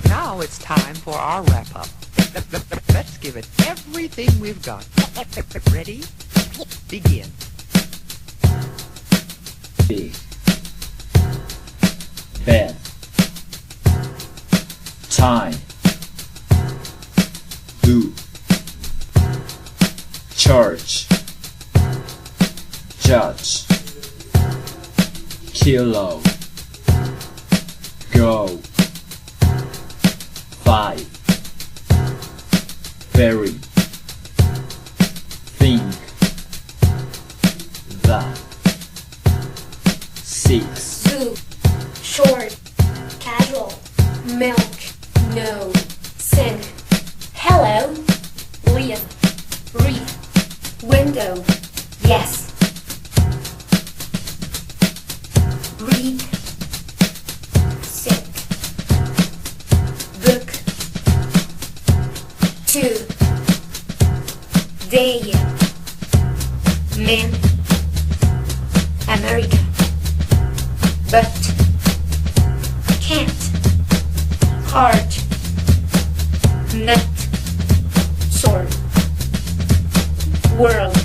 Now it's time for our wrap-up. Let's give it everything we've got. Ready? Begin. Big, bed, time, do, church, judge, kilo, go, fight, very, think, that, six, zoo, short, casual, milk, no, sing, hello, live, read, window, yes, read, sick, book, two, day, man, America, but, can't, heart, nut, sword, world.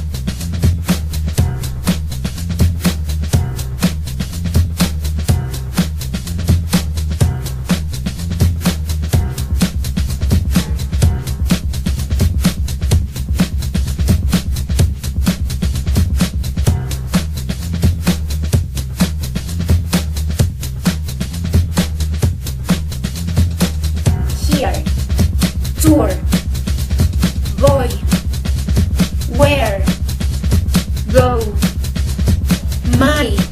Here, tour, boy, where, go, my.